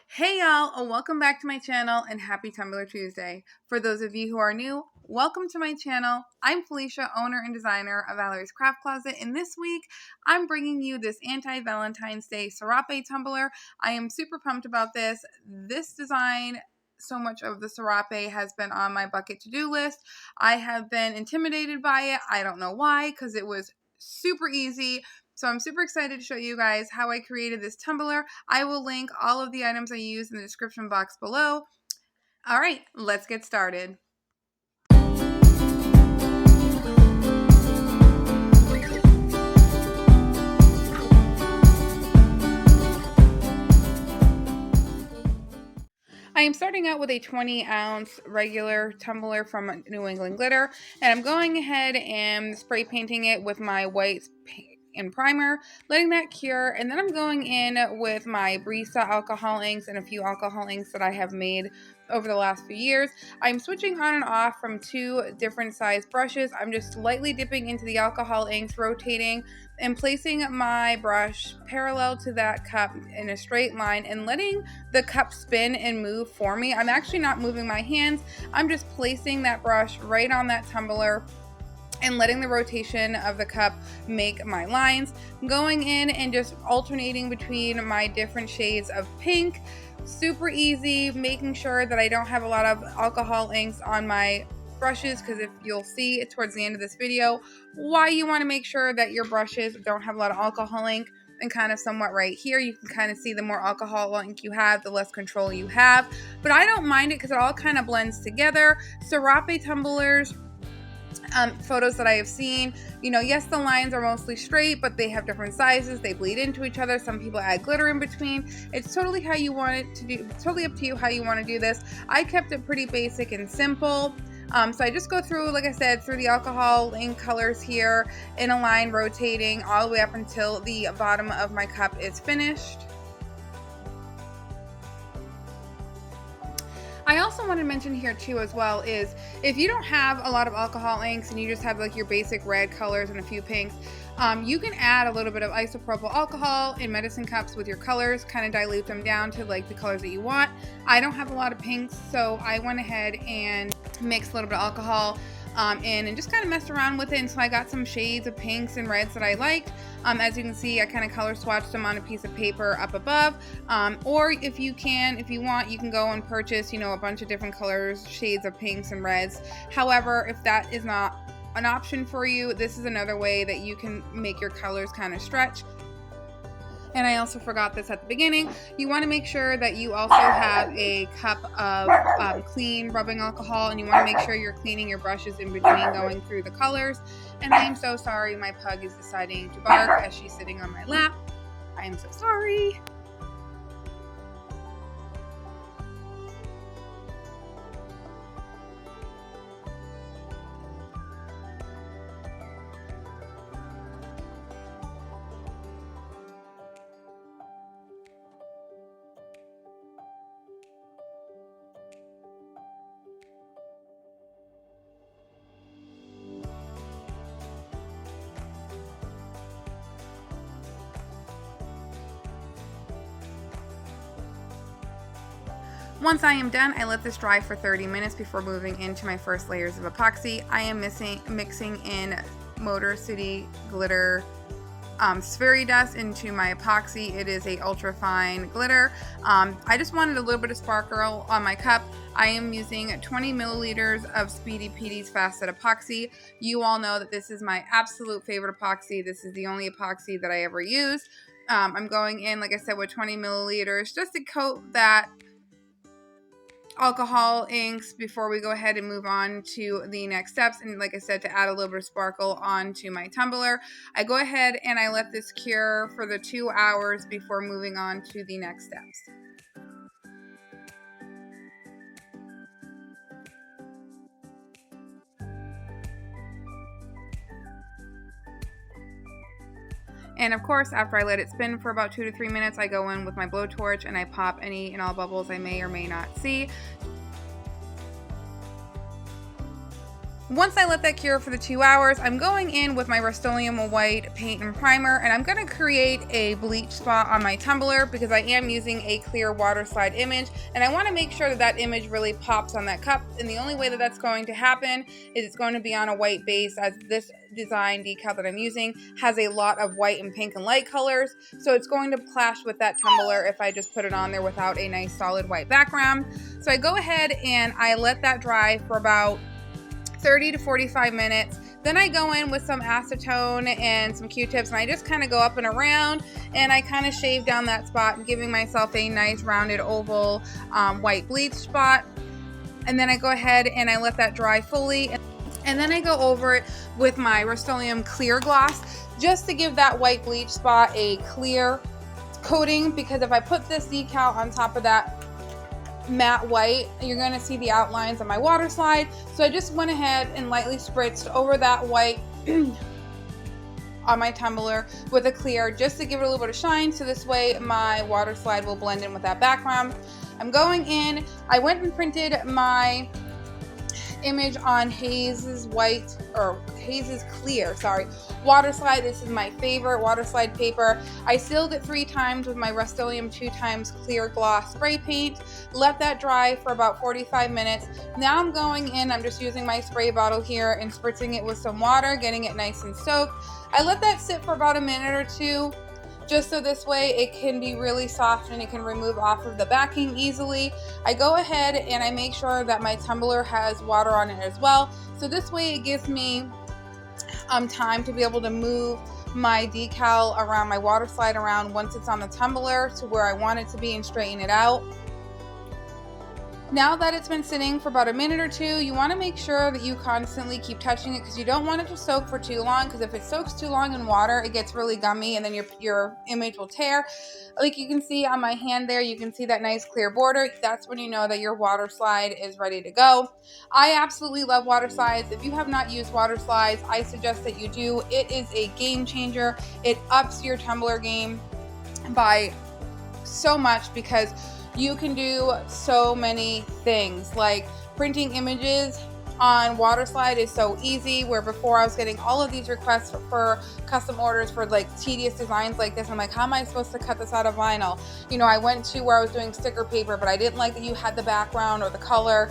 Hey y'all, welcome back to my channel and happy Tumbler Tuesday. For those of you who are new, welcome to my channel. I'm Felicia, owner and designer of Valerie's Craft Closet, and this week I'm bringing you this anti-Valentine's Day Serape tumbler. I am super pumped about this. This design, so much of the Serape has been on my bucket to-do list. I have been intimidated by it. I don't know why, because it was super easy. So I'm super excited to show you guys how I created this tumbler. I will link all of the items I use in the description box below. All right, let's get started. I am starting out with a 20-ounce regular tumbler from New England Glitter, and I'm going ahead and spray painting it with my white and primer, letting that cure, and then I'm going in with my Brisa alcohol inks and a few alcohol inks that I have made over the last few years. I'm switching on and off from two different size brushes. I'm just lightly dipping into the alcohol inks, rotating, and placing my brush parallel to that cup in a straight line and letting the cup spin and move for me. I'm actually not moving my hands. I'm just placing that brush right on that tumbler and letting the rotation of the cup make my lines, going in and just alternating between my different shades of pink. Super easy, making sure that I don't have a lot of alcohol inks on my brushes, because if you'll see towards the end of this video why you want to make sure that your brushes don't have a lot of alcohol ink. And kind of somewhat right here, you can kind of see the more alcohol ink you have, the less control you have. But I don't mind it because it all kind of blends together. Serape tumblers, photos that I have seen, yes, the lines are mostly straight, but they have different sizes. They bleed into each other. Some people add glitter in between. It's totally how you want it to do. It's totally up to you how you want to do this. I kept it pretty basic and simple. So I just go through, like I said, through the alcohol ink colors here in a line, rotating all the way up until the bottom of my cup is finished. I also want to mention here too as well is if you don't have a lot of alcohol inks and you just have like your basic red colors and a few pinks, you can add a little bit of isopropyl alcohol in medicine cups with your colors, kind of dilute them down to like the colors that you want. I don't have a lot of pinks, so I went ahead and mixed a little bit of alcohol in and just kind of messed around with it until I got some shades of pinks and reds that I liked. As you can see, I kind of color swatched them on a piece of paper up above. Or if you want, you can go and purchase, a bunch of different colors, shades of pinks and reds. However, if that is not an option for you, this is another way that you can make your colors kind of stretch. And I also forgot this at the beginning. You want to make sure that you also have a cup of clean rubbing alcohol, and you want to make sure you're cleaning your brushes in between going through the colors. And I am so sorry, my pug is deciding to bark as she's sitting on my lap. I am so sorry. Once I am done, I let this dry for 30 minutes before moving into my first layers of epoxy. I am mixing in Motor City Glitter Spheri Dust into my epoxy. It is a ultra fine glitter. I just wanted a little bit of sparkle on my cup. I am using 20 milliliters of Speedy Petey's Fast Set Epoxy. You all know that this is my absolute favorite epoxy. This is the only epoxy that I ever use. I'm going in, like I said, with 20 milliliters just to coat that alcohol inks before we go ahead and move on to the next steps. And like I said, to add a little bit of sparkle onto my tumbler, I go ahead and I let this cure for the 2 hours before moving on to the next steps. And of course, after I let it spin for about 2 to 3 minutes, I go in with my blowtorch and I pop any and all bubbles I may or may not see. Once I let that cure for the 2 hours, I'm going in with my Rust-Oleum white paint and primer, and I'm going to create a bleach spot on my tumbler because I am using a clear water slide image, and I want to make sure that that image really pops on that cup. And the only way that that's going to happen is it's going to be on a white base, as this design decal that I'm using has a lot of white and pink and light colors, so it's going to clash with that tumbler if I just put it on there without a nice solid white background. So I go ahead and I let that dry for about 30 to 45 minutes. Then I go in with some acetone and some Q-tips, and I just kind of go up and around, and I kind of shave down that spot, giving myself a nice rounded oval white bleach spot. And then I go ahead and I let that dry fully, and then I go over it with my Rust-Oleum clear gloss just to give that white bleach spot a clear coating, because if I put this decal on top of that matte white, you're going to see the outlines of my water slide. So I just went ahead and lightly spritzed over that white on my tumbler with a clear, just to give it a little bit of shine, so this way my water slide will blend in with that background. I'm going in, I went and printed my image on Haze's white, or Haze's clear, sorry, water slide. This is my favorite water slide paper. I sealed it 3 times with my Rust-Oleum 2x clear gloss spray paint. Let that dry for about 45 minutes. Now I'm going in, I'm just using my spray bottle here and spritzing it with some water, getting it nice and soaked. I let that sit for about a minute or 2, just so this way it can be really soft and it can remove off of the backing easily. I go ahead and I make sure that my tumbler has water on it as well, so this way it gives me time to be able to move my decal around, my water slide around, once it's on the tumbler to where I want it to be, and straighten it out. Now that it's been sitting for about a minute or 2, you want to make sure that you constantly keep touching it, because you don't want it to soak for too long, because if it soaks too long in water, it gets really gummy and then your image will tear. Like you can see on my hand there, you can see that nice clear border. That's when you know that your water slide is ready to go. I absolutely love water slides. If you have not used water slides, I suggest that you do. It is a game changer. It ups your tumbler game by so much, because you can do so many things. Like printing images on water slide is so easy, where before I was getting all of these requests for custom orders for like tedious designs like this. I'm like, how am I supposed to cut this out of vinyl? You know, I went to where I was doing sticker paper, but I didn't like that you had the background or the color.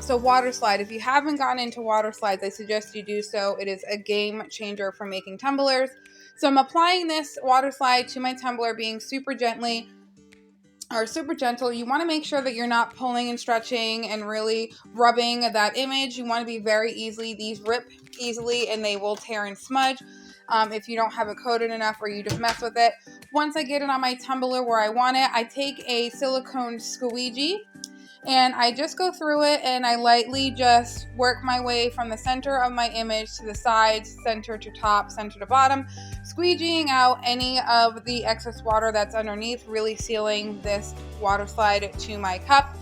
So water slide, if you haven't gotten into water slides, I suggest you do so. It is a game changer for making tumblers. So I'm applying this water slide to my tumbler, being super gentle. You want to make sure that you're not pulling and stretching and really rubbing that image. You want to be very easily, these rip easily and they will tear and smudge if you don't have it coated enough or you just mess with it. Once I get it on my tumbler where I want it, I take a silicone squeegee and I just go through it and I lightly just work my way from the center of my image to the sides, center to top, center to bottom, squeegeeing out any of the excess water that's underneath, really sealing this water slide to my cup.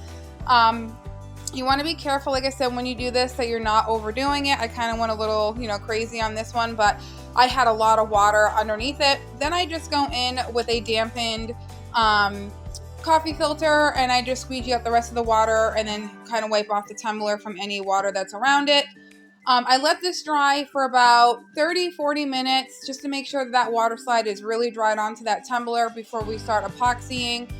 You want to be careful, like I said, when you do this, that you're not overdoing it. I kind of went a little, crazy on this one, but I had a lot of water underneath it. Then I just go in with a dampened coffee filter and I just squeegee out the rest of the water and then kind of wipe off the tumbler from any water that's around it. I let this dry for about 30-40 minutes just to make sure that water slide is really dried onto that tumbler before we start epoxying.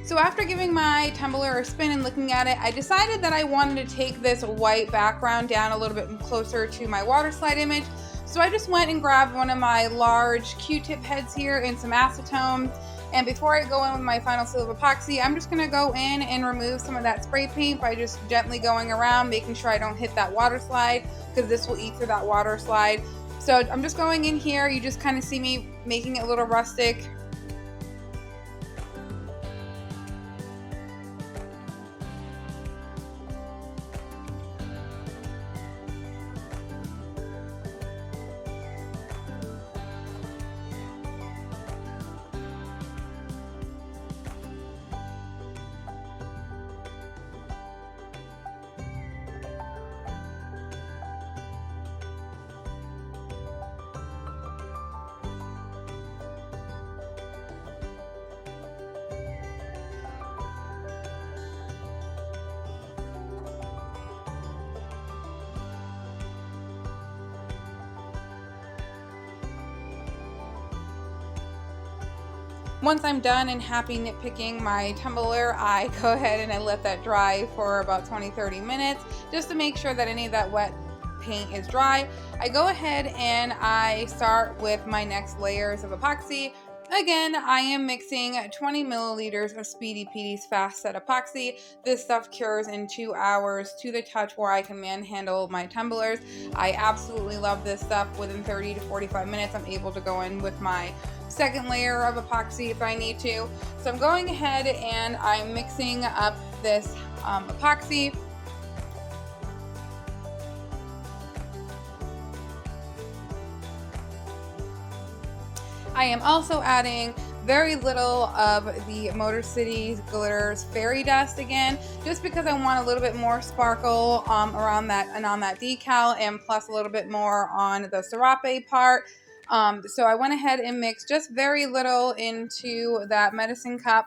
So after giving my tumbler a spin and looking at it, I decided that I wanted to take this white background down a little bit closer to my water slide image. So I just went and grabbed one of my large Q-tip heads here and some acetone. And before I go in with my final seal of epoxy, I'm just going to go in and remove some of that spray paint by just gently going around, making sure I don't hit that water slide, because this will eat through that water slide. So I'm just going in here. You just kind of see me making it a little rustic. Once I'm done and happy nitpicking my tumbler, I go ahead and I let that dry for about 20-30 minutes just to make sure that any of that wet paint is dry. I go ahead and I start with my next layers of epoxy. Again, I am mixing 20 milliliters of Speedy Petey's Fast Set Epoxy. This stuff cures in 2 hours to the touch where I can manhandle my tumblers. I absolutely love this stuff. Within 30 to 45 minutes, I'm able to go in with my second layer of epoxy if I need to. So I'm going ahead and I'm mixing up this epoxy. I am also adding very little of the Motor City Glitters Fairy Dust again, just because I want a little bit more sparkle around that and on that decal, and plus a little bit more on the Serape part. So I went ahead and mixed just very little into that medicine cup.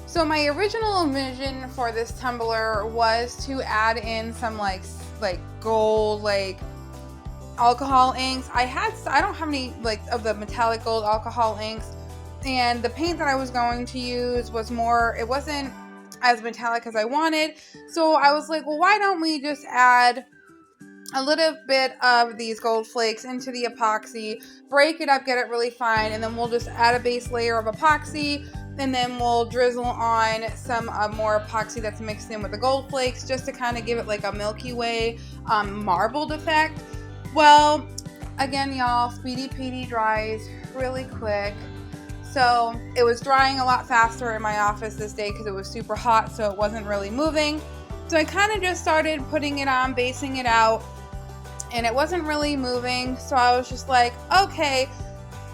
So my original vision for this tumbler was to add in some like gold alcohol inks. I don't have any of the metallic gold alcohol inks, and the paint that I was going to use was more, it wasn't as metallic as I wanted. So I was like, well, why don't we just add a little bit of these gold flakes into the epoxy, break it up, get it really fine, and then we'll just add a base layer of epoxy, and then we'll drizzle on some more epoxy that's mixed in with the gold flakes just to kind of give it like a Milky Way marbled effect. Well, again, y'all, Speedy Petey dries really quick. So it was drying a lot faster in my office this day because it was super hot, so it wasn't really moving. So I kind of just started putting it on, basing it out, and it wasn't really moving. So I was just like, okay,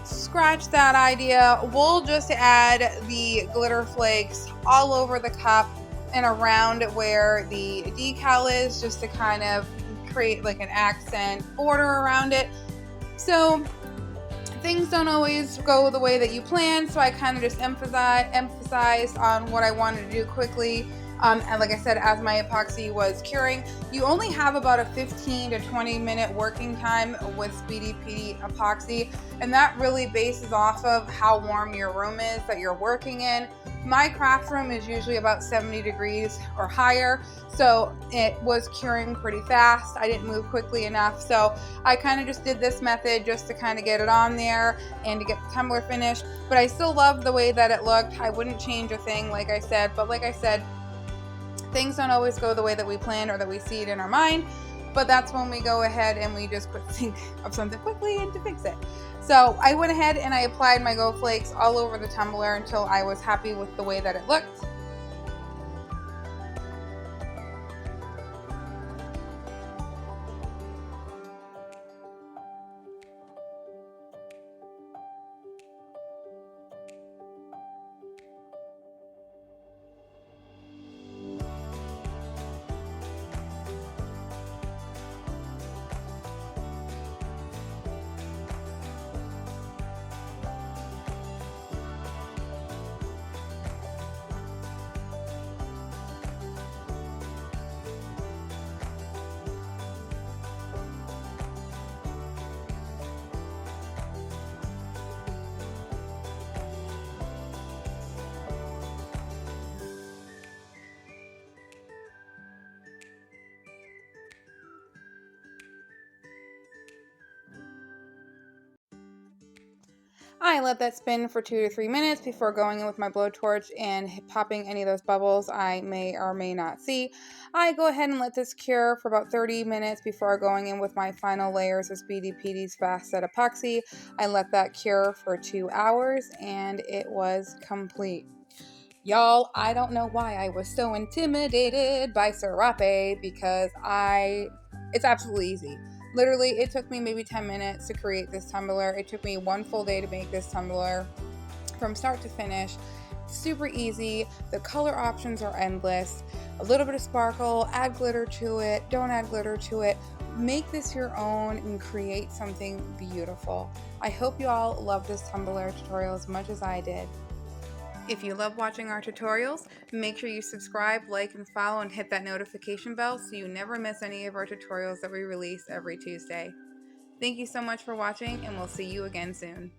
scratch that idea. We'll just add the glitter flakes all over the cup and around where the decal is, just to kind of create like an accent border around it. So things don't always go the way that you plan, so I kind of just emphasized on what I wanted to do quickly. And like I said, as my epoxy was curing, you only have about a 15 to 20 minute working time with Speedy Petey epoxy, and that really bases off of how warm your room is that you're working in. My craft room is usually about 70 degrees or higher, so it was curing pretty fast. I didn't move quickly enough, so I kind of just did this method just to kind of get it on there and to get the tumbler finished. But I still love the way that it looked. I wouldn't change a thing, like I said, but like I said, things don't always go the way that we plan or that we see it in our mind, but that's when we go ahead and we just think of something quickly and to fix it. So I went ahead and I applied my gold flakes all over the tumbler until I was happy with the way that it looked. I let that spin for 2 to 3 minutes before going in with my blowtorch and popping any of those bubbles I may or may not see. I go ahead and let this cure for about 30 minutes before going in with my final layers of Speedy Petey's Fast Set Epoxy. I let that cure for 2 hours and it was complete. Y'all, I don't know why I was so intimidated by Serape because it's absolutely easy. Literally, it took me maybe 10 minutes to create this tumbler. It took me one full day to make this tumbler from start to finish. Super easy. The color options are endless. A little bit of sparkle, add glitter to it, don't add glitter to it. Make this your own and create something beautiful. I hope you all love this tumbler tutorial as much as I did. If you love watching our tutorials, make sure you subscribe, like, and follow, and hit that notification bell so you never miss any of our tutorials that we release every Tuesday. Thank you so much for watching, and we'll see you again soon.